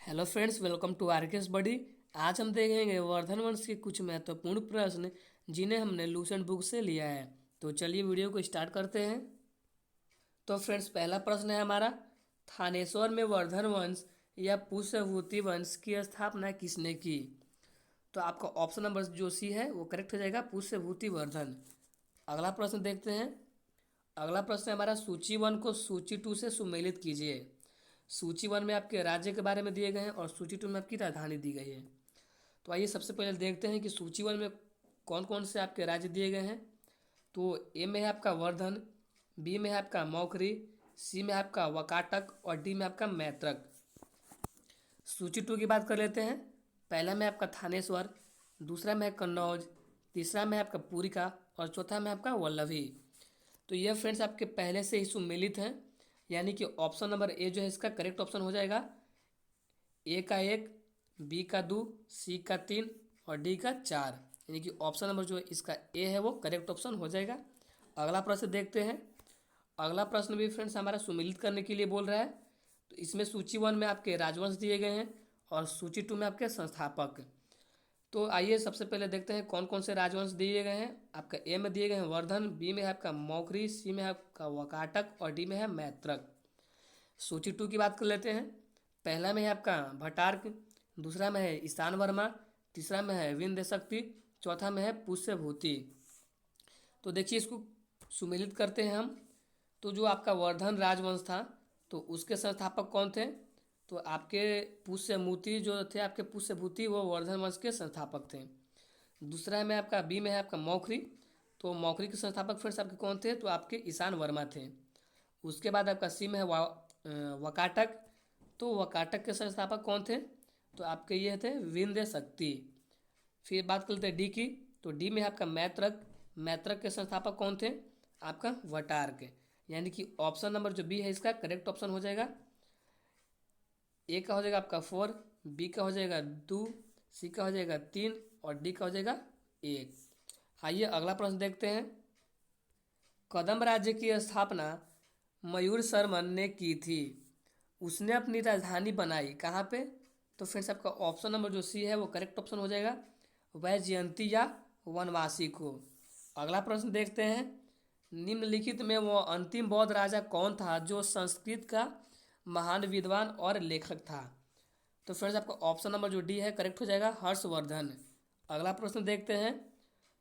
Hello friends, welcome to RKS buddy. आज हम देखेंगे वर्धन वंश के कुछ महत्वपूर्ण प्रश्न जिन्हें हमने लूसेंट बुक से लिया है। तो चलिए वीडियो को स्टार्ट करते हैं। तो फ्रेंड्स, पहला प्रश्न है हमारा, थानेश्वर में वर्धन वंश या पुष्यभूति वंश की स्थापना किसने की? तो आपका ऑप्शन नंबर जो सी है वो करेक्ट हो जाएगा, पुष्यभूति वर्धन। अगला प्रश्न देखते हैं। अगला प्रश्न है हमारा, सूची 1 को सूची 2 से सुमेलित कीजिए। सूची 1 में आपके राज्य के बारे में दिए गए हैं और सूची 2 में आपकी राजधानी दी गई है। तो आइए सबसे पहले देखते हैं कि सूची 1 में कौन कौन से आपके राज्य दिए गए हैं। तो ए में है आपका वर्धन, बी में है आपका मौखरी, सी में है आपका वकाटक और डी में आपका मैत्रक। सूची 2 की बात कर लेते हैं। पहला में आपका थानेश्वर, दूसरा में है कन्नौज, तीसरा में है आपका पूरिका और चौथा में आपका वल्लभी। तो ये फ्रेंड्स आपके पहले से ही सुमेलित हैं, यानी कि ऑप्शन नंबर ए जो है इसका करेक्ट ऑप्शन हो जाएगा। ए का 1, बी का 2, सी का 3 और डी का 4, यानी कि ऑप्शन नंबर जो है इसका ए है वो करेक्ट ऑप्शन हो जाएगा। अगला प्रश्न देखते हैं। अगला प्रश्न भी फ्रेंड्स हमारा सुमेलित करने के लिए बोल रहा है। तो इसमें सूची 1 में आपके राजवंश दिए गए हैं और सूची 2 में आपके संस्थापक। तो आइए सबसे पहले देखते हैं कौन कौन से राजवंश दिए गए हैं। आपका ए में दिए गए हैं वर्धन, बी में है आपका मौखरी, सी में है आपका वकाटक और डी में है मैत्रक। सूची 2 की बात कर लेते हैं। पहला में है आपका भट्टार्क, दूसरा में है ईशान वर्मा, तीसरा में है विंध्य शक्ति, चौथा में है पुष्यभूति। तो देखिए इसको सुमेलित करते हैं हम। तो जो आपका वर्धन राजवंश था तो उसके संस्थापक कौन थे? तो आपके पुष्यमूति जो थे, आपके पुष्यभूति वो वर्धन वंश के संस्थापक थे। दूसरा में आपका बी में है आपका मौखरी, तो मौखरी के संस्थापक फिर से आपके कौन थे? तो आपके ईशान वर्मा थे। उसके बाद आपका सी में है वकाटक, तो वकाटक के संस्थापक कौन थे? तो आपके ये थे विंध्य शक्ति। फिर बात करते हैं डी की। तो डी में है आपका मैत्रक, मैत्रक के संस्थापक कौन थे? आपका वटार्क, यानी कि ऑप्शन नंबर जो बी है इसका करेक्ट ऑप्शन हो जाएगा। ए का हो जाएगा आपका 4, बी का हो जाएगा 2, सी का हो जाएगा 3 और डी का हो जाएगा 1। आइए अगला प्रश्न देखते हैं। कदम राज्य की स्थापना मयूर शर्मन ने की थी। उसने अपनी राजधानी बनाई कहाँ पे? तो फ्रेंड्स आपका ऑप्शन नंबर जो सी है वो करेक्ट ऑप्शन हो जाएगा, वैजयंती या वनवासी को। अगला प्रश्न देखते हैं। निम्नलिखित में वो अंतिम बौद्ध राजा कौन था जो संस्कृत का महान विद्वान और लेखक था? तो फ्रेंड्स आपका ऑप्शन नंबर जो डी है करेक्ट हो जाएगा, हर्षवर्धन। अगला प्रश्न देखते हैं।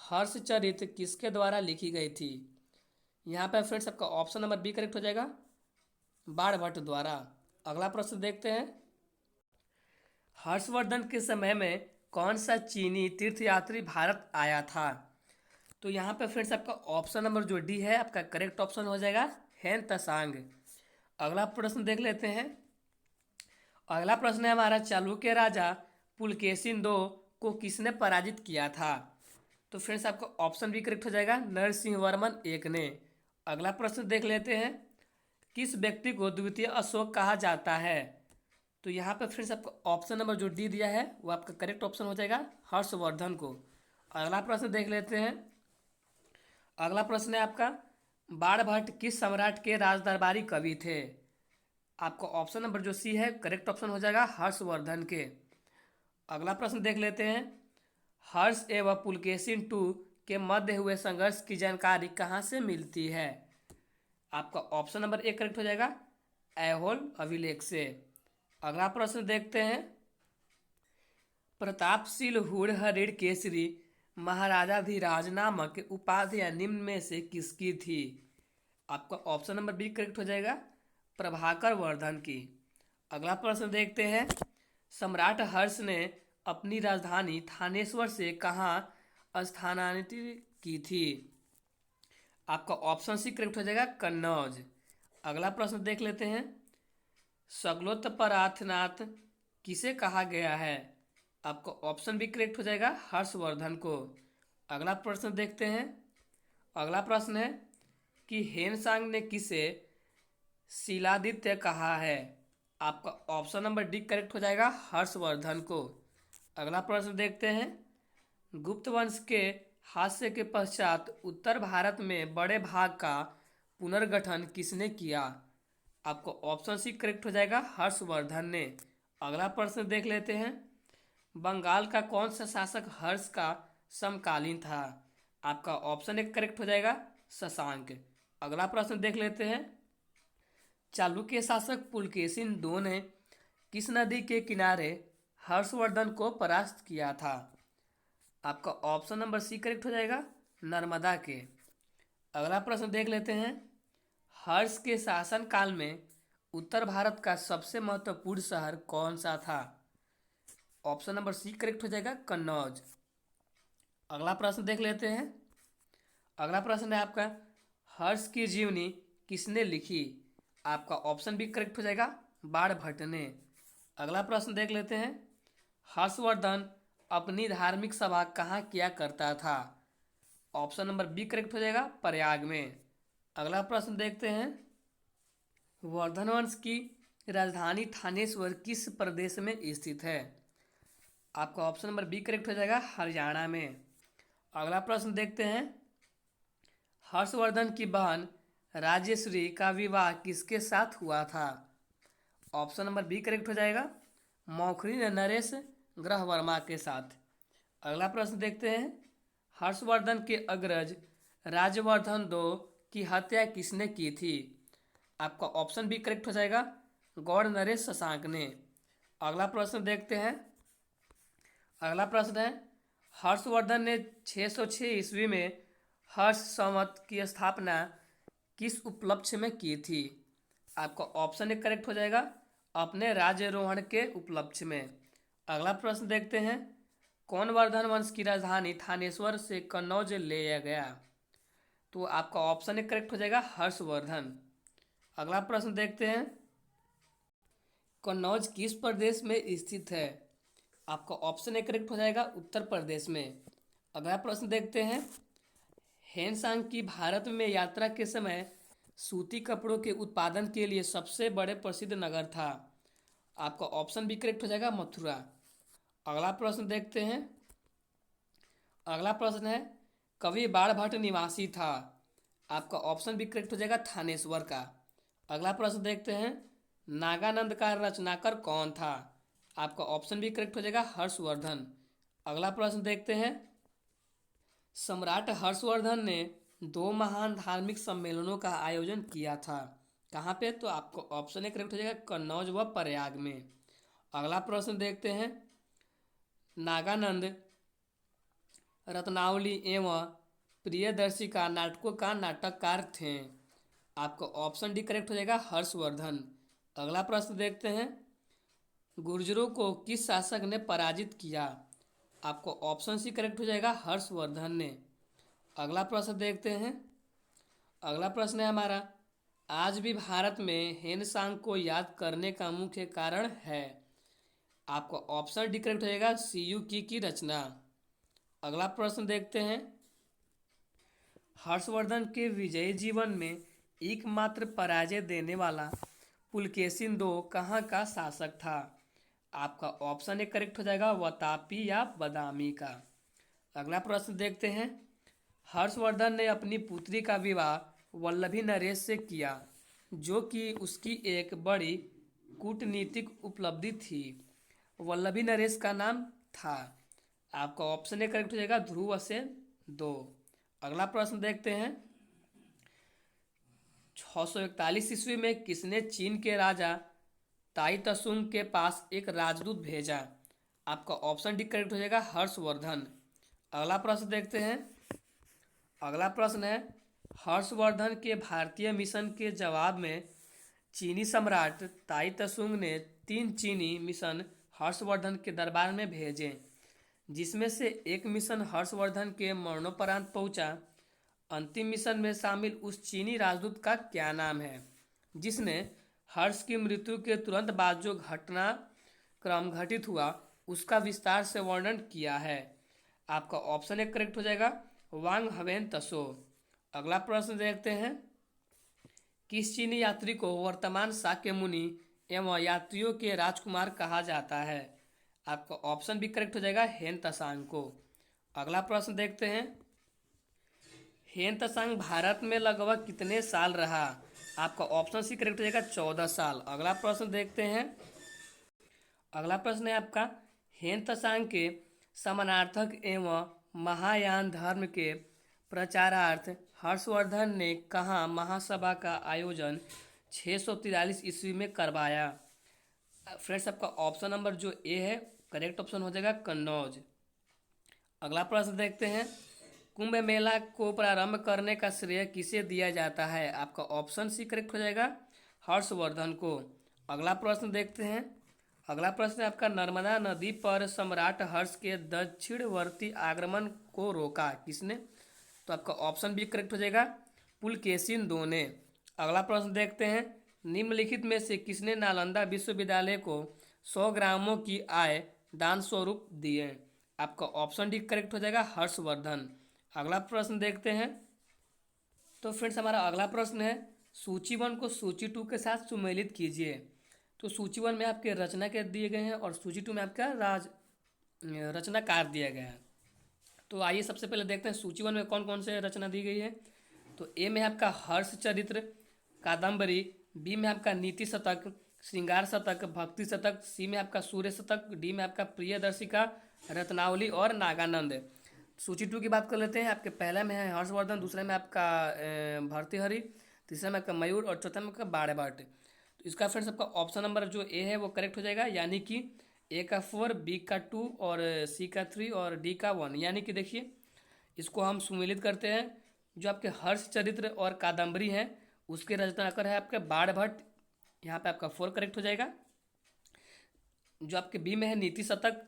हर्षचरित किसके द्वारा लिखी गई थी? यहाँ पर फ्रेंड्स आपका ऑप्शन नंबर बी करेक्ट हो जाएगा, बाणभट्ट द्वारा। अगला प्रश्न देखते हैं। हर्षवर्धन के समय में कौन सा चीनी तीर्थयात्री भारत आया था? तो यहाँ पे फ्रेंड्स आपका ऑप्शन नंबर जो डी है आपका करेक्ट ऑप्शन हो जाएगा, हेन तसांग। अगला प्रश्न देख लेते हैं। अगला प्रश्न है हमारा, चालुक्य राजा पुलकेशिन दो को किसने पराजित किया था? तो फ्रेंड्स आपका ऑप्शन भी करेक्ट हो जाएगा, नरसिंह वर्मन एक ने। अगला प्रश्न देख लेते हैं। किस व्यक्ति को द्वितीय अशोक कहा जाता है? तो यहाँ पे फ्रेंड्स आपका ऑप्शन नंबर जो डी दिया है वो आपका करेक्ट ऑप्शन हो जाएगा, हर्षवर्धन को। अगला प्रश्न देख लेते हैं। अगला प्रश्न है आपका, बाणभट्ट किस सम्राट के राजदरबारी कवि थे? आपका ऑप्शन नंबर जो सी है करेक्ट ऑप्शन हो जाएगा, हर्षवर्धन के। अगला प्रश्न देख लेते हैं। हर्ष एवं पुलकेशिन टू के मध्य हुए संघर्ष की जानकारी कहाँ से मिलती है? आपका ऑप्शन नंबर ए करेक्ट हो जाएगा, ऐहोल अभिलेख से। अगला प्रश्न देखते हैं। प्रतापशील हुड़हरिण केसरी महाराजाधिराज नामक उपाधियां निम्न में से किसकी थी? आपका ऑप्शन नंबर बी करेक्ट हो जाएगा, प्रभाकर वर्धन की। अगला प्रश्न देखते हैं। सम्राट हर्ष ने अपनी राजधानी थानेश्वर से कहाँ स्थानांतरित की थी? आपका ऑप्शन सी करेक्ट हो जाएगा, कन्नौज। अगला प्रश्न देख लेते हैं। सगलोत्पराथनाथ किसे कहा गया है? आपका ऑप्शन भी करेक्ट हो जाएगा, हर्षवर्धन को। अगला प्रश्न देखते हैं। अगला प्रश्न है कि हेनसांग ने किसे शिलादित्य कहा है? आपका ऑप्शन नंबर डी करेक्ट हो जाएगा, हर्षवर्धन को। अगला प्रश्न देखते हैं। गुप्त वंश के हास्य के पश्चात उत्तर भारत में बड़े भाग का पुनर्गठन किसने किया? आपको ऑप्शन सी करेक्ट हो जाएगा, हर्षवर्धन ने। अगला प्रश्न देख लेते हैं। बंगाल का कौन सा शासक हर्ष का समकालीन था? आपका ऑप्शन एक करेक्ट हो जाएगा, शशांक। अगला प्रश्न देख लेते हैं। चालुक्य शासक पुलकेशिन II ने किस नदी के किनारे हर्षवर्धन को परास्त किया था? आपका ऑप्शन नंबर सी करेक्ट हो जाएगा, नर्मदा के। अगला प्रश्न देख लेते हैं। हर्ष के शासन काल में उत्तर भारत का सबसे महत्वपूर्ण शहर कौन सा था? ऑप्शन नंबर सी करेक्ट हो जाएगा, कन्नौज। अगला प्रश्न देख लेते हैं। अगला प्रश्न है आपका, हर्ष की जीवनी किसने लिखी? आपका ऑप्शन भी करेक्ट हो जाएगा, बाणभट्ट ने। अगला प्रश्न देख लेते हैं। हर्षवर्धन अपनी धार्मिक सभा कहाँ किया करता था? ऑप्शन नंबर बी करेक्ट हो जाएगा, प्रयाग में। अगला प्रश्न देखते हैं। वर्धन वंश की राजधानी थानेश्वर किस प्रदेश में स्थित है? आपका ऑप्शन नंबर बी करेक्ट हो जाएगा, हरियाणा में। अगला प्रश्न देखते हैं। हर्षवर्धन की बहन राजेश्वरी का विवाह किसके साथ हुआ था? ऑप्शन नंबर बी करेक्ट हो जाएगा, मौखरी नरेश ग्रहवर्मा के साथ। अगला प्रश्न देखते हैं। हर्षवर्धन के अग्रज राजवर्धन II की हत्या किसने की थी? आपका ऑप्शन भी करेक्ट हो जाएगा, गौड़ नरेश शशांक ने। अगला प्रश्न देखते हैं। अगला प्रश्न है, हर्षवर्धन ने 606 ईस्वी में हर्ष संवत की स्थापना किस उपलक्ष्य में की थी? आपका ऑप्शन एक करेक्ट हो जाएगा, अपने राज्यारोहण के उपलक्ष्य में। अगला प्रश्न देखते हैं। कौन वर्धन वंश की राजधानी थानेश्वर से कन्नौज ले गया? तो आपका ऑप्शन एक करेक्ट हो जाएगा, हर्षवर्धन। अगला प्रश्न देखते हैं। कन्नौज किस प्रदेश में स्थित है? आपका ऑप्शन एक करेक्ट हो जाएगा, उत्तर प्रदेश में। अगला प्रश्न देखते हैं। हेनसांग की भारत में यात्रा के समय सूती कपड़ों के उत्पादन के लिए सबसे बड़े प्रसिद्ध नगर था। आपका ऑप्शन भी करेक्ट हो जाएगा, मथुरा। अगला प्रश्न देखते हैं। अगला प्रश्न है, कवि बाणभट्ट निवासी था? आपका ऑप्शन भी करेक्ट हो जाएगा, थानेश्वर का। अगला प्रश्न देखते हैं। नागानंद का रचनाकार कौन था? आपका ऑप्शन भी करेक्ट हो जाएगा, हर्षवर्धन। अगला प्रश्न देखते हैं। सम्राट हर्षवर्धन ने 2 महान धार्मिक सम्मेलनों का आयोजन किया था, कहाँ पे? तो आपको ऑप्शन एक करेक्ट हो जाएगा, कन्नौज व प्रयाग में। अगला प्रश्न देखते हैं। नागानंद रत्नावली एवं प्रियदर्शिका नाटकों का नाटककार थे। आपका ऑप्शन डी करेक्ट हो जाएगा, हर्षवर्धन। अगला प्रश्न देखते हैं। गुर्जरों को किस शासक ने पराजित किया? आपको ऑप्शन सी करेक्ट हो जाएगा, हर्षवर्धन ने। अगला प्रश्न देखते हैं। अगला प्रश्न है हमारा, आज भी भारत में हेनसांग को याद करने का मुख्य कारण है? आपको ऑप्शन डी करेक्ट हो जाएगा, सीयूकी की रचना। अगला प्रश्न देखते हैं। हर्षवर्धन के विजयी जीवन में एकमात्र पराजय देने वाला पुलकेशिन II कहाँ का शासक था? आपका ऑप्शन एक करेक्ट हो जाएगा, वातापी या बदामी का। अगला प्रश्न देखते हैं। हर्षवर्धन ने अपनी पुत्री का विवाह वल्लभी नरेश से किया, जो कि उसकी एक बड़ी कूटनीतिक उपलब्धि थी। वल्लभी नरेश का नाम था। आपका ऑप्शन एक करेक्ट हो जाएगा, ध्रुवसेन II। अगला प्रश्न देखते हैं। 641 ईस्वी में किसने चीन के राजा ताई तसुंग के पास एक राजदूत भेजा? आपका ऑप्शन डी करेक्ट हो जाएगा, हर्षवर्धन। अगला प्रश्न देखते हैं। अगला प्रश्न है, हर्षवर्धन के भारतीय मिशन के जवाब में चीनी सम्राट ताई तसुंग ने 3 चीनी मिशन हर्षवर्धन के दरबार में भेजे, जिसमें से एक मिशन हर्षवर्धन के मरणोपरांत पहुंचा। अंतिम मिशन में शामिल उस चीनी राजदूत का क्या नाम है, जिसने हर्ष की मृत्यु के तुरंत बाद जो घटनाक्रम घटित हुआ उसका विस्तार से वर्णन किया है? आपका ऑप्शन एक करेक्ट हो जाएगा, वांग हवेन तसो। अगला प्रश्न देखते हैं। किस चीनी यात्री को वर्तमान शाक्य मुनि एवं यात्रियों के राजकुमार कहा जाता है? आपका ऑप्शन भी करेक्ट हो जाएगा, हेन तसांग को। अगला प्रश्न देखते हैं। हेन तसांग भारत में लगभग कितने साल रहा? आपका ऑप्शन सी करेक्ट हो जाएगा, 14 साल। अगला प्रश्न देखते हैं। अगला प्रश्न है आपका, हेन त्सांग के समानार्थक एवं महायान धर्म के प्रचारार्थ हर्षवर्धन ने कहाँ महासभा का आयोजन 643 ईस्वी में करवाया? फ्रेंड्स आपका ऑप्शन नंबर जो ए है करेक्ट ऑप्शन हो जाएगा कन्नौज। अगला प्रश्न देखते हैं, कुंभ मेला को प्रारंभ करने का श्रेय किसे दिया जाता है? आपका ऑप्शन सी करेक्ट हो जाएगा हर्षवर्धन को। अगला प्रश्न देखते हैं, अगला प्रश्न है आपका, नर्मदा नदी पर सम्राट हर्ष के दक्षिणवर्ती आक्रमण को रोका किसने? तो आपका ऑप्शन बी करेक्ट हो जाएगा पुलकेशिन II ने। अगला प्रश्न देखते हैं, निम्नलिखित में से किसने नालंदा विश्वविद्यालय को 100 ग्रामों की आय दान स्वरूप दिए? आपका ऑप्शन डी करेक्ट हो जाएगा हर्षवर्धन। अगला प्रश्न देखते हैं, तो फ्रेंड्स हमारा अगला प्रश्न है, सूची 1 को सूची 2 के साथ सुमेलित कीजिए। तो सूची 1 में आपके रचना के दिए गए हैं और सूची 2 में आपका रचनाकार दिया गया है। तो आइए सबसे पहले देखते हैं सूची 1 में कौन कौन से रचना दी गई है। तो ए में आपका हर्ष चरित्र कादम्बरी, बी में आपका नीति शतक, श्रृंगार शतक, भक्ति शतक, सी में आपका सूर्य शतक, डी में आपका प्रियदर्शिका, रत्नावली और नागानंद। सूची 2 की बात कर लेते हैं। आपके पहला में है हर्षवर्धन, दूसरे में आपका भर्तृहरि, तीसरे में आपका मयूर और चौथा में आपका बाणभट्ट। तो इसका फ्रेंड्स आपका ऑप्शन नंबर जो ए है वो करेक्ट हो जाएगा, यानी कि ए का 4, बी का 2 और सी का 3 और डी का 1। यानी कि देखिए इसको हम सुमेलित करते हैं, जो आपके हर्ष चरित्र और कादम्बरी हैं उसके रचनाकार है आपके बाणभट्ट, यहाँ पे आपका 4 करेक्ट हो जाएगा। जो आपके बी में है नीति शतक,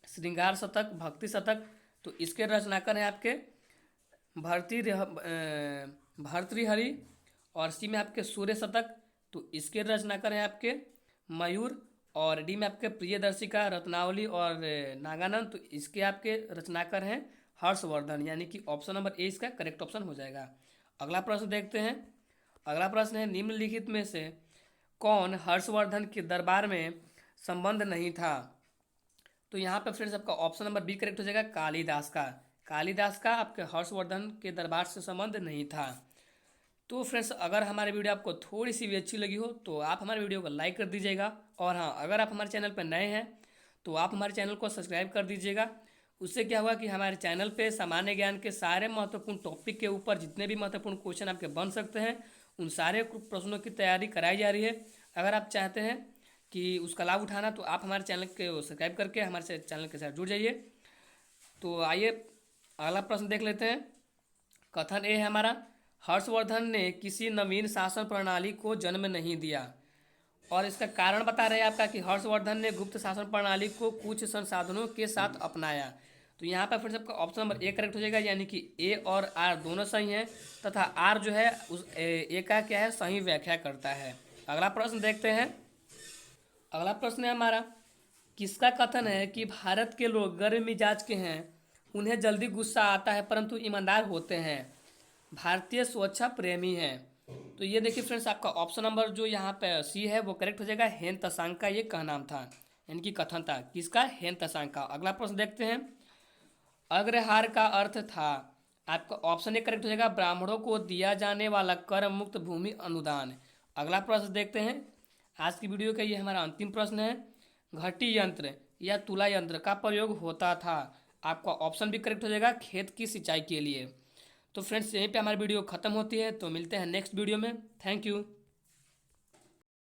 श्रृंगार शतक, भक्ति शतक, तो इसके रचनाकार हैं आपके भर्तृहरि, और सी में आपके सूर्य शतक, तो इसके रचनाकार हैं आपके मयूर, और डी में आपके प्रियदर्शिका, रत्नावली और नागानंद, तो इसके आपके रचनाकार हैं हर्षवर्धन, यानी कि ऑप्शन नंबर ए इसका करेक्ट ऑप्शन हो जाएगा। अगला प्रश्न देखते हैं। अगला प्रश्न है, निम्नलिखित में से कौन हर्षवर्धन के दरबार में संबंध नहीं था? तो यहाँ पे फ्रेंड्स आपका ऑप्शन नंबर बी करेक्ट हो जाएगा कालिदास का। कालिदास का आपके हर्षवर्धन के दरबार से संबंध नहीं था। तो फ्रेंड्स अगर हमारे वीडियो आपको थोड़ी सी भी अच्छी लगी हो तो आप हमारे वीडियो को लाइक कर दीजिएगा, और हाँ अगर आप हमारे चैनल पर नए हैं तो आप हमारे चैनल को सब्सक्राइब कर दीजिएगा। उससे क्या होगा कि हमारे चैनल पे सामान्य ज्ञान के सारे महत्वपूर्ण टॉपिक के ऊपर जितने भी महत्वपूर्ण क्वेश्चन आपके बन सकते हैं उन सारे प्रश्नों की तैयारी कराई जा रही है। अगर आप चाहते हैं कि उसका लाभ उठाना तो आप हमारे चैनल को सब्सक्राइब करके हमारे चैनल के साथ जुड़ जाइए। तो आइए अगला प्रश्न देख लेते हैं। कथन ए है हमारा, हर्षवर्धन ने किसी नवीन शासन प्रणाली को जन्म नहीं दिया, और इसका कारण बता रहे हैं आपका कि हर्षवर्धन ने गुप्त शासन प्रणाली को कुछ संसाधनों के साथ अपनाया। तो यहाँ पर फिर से आपका ऑप्शन नंबर ए करेक्ट हो जाएगा, यानी कि ए और आर दोनों सही हैं, तथा आर जो है उस ए का क्या है सही व्याख्या करता है। अगला प्रश्न देखते हैं। अगला प्रश्न है हमारा, किसका कथन है कि भारत के लोग गर्म मिजाज के हैं, उन्हें जल्दी गुस्सा आता है परंतु ईमानदार होते हैं, भारतीय स्वच्छा प्रेमी हैं? तो ये देखिए फ्रेंड्स आपका ऑप्शन नंबर जो यहाँ पे सी है वो करेक्ट हो जाएगा। हेन त्सांग का ये कहनाम था, यानी कि कथन था, किसका? हेन त्सांग का। अगला प्रश्न देखते हैं। अग्रहार का अर्थ था, आपका ऑप्शन ए करेक्ट हो जाएगा ब्राह्मणों को दिया जाने वाला कर मुक्त भूमि अनुदान। अगला प्रश्न देखते हैं। आज की वीडियो का ये हमारा अंतिम प्रश्न है, घटी यंत्र या तुला यंत्र का प्रयोग होता था? आपका ऑप्शन भी करेक्ट हो जाएगा खेत की सिंचाई के लिए। तो फ्रेंड्स यहीं पे हमारी वीडियो खत्म होती है, तो मिलते हैं नेक्स्ट वीडियो में। Thank you.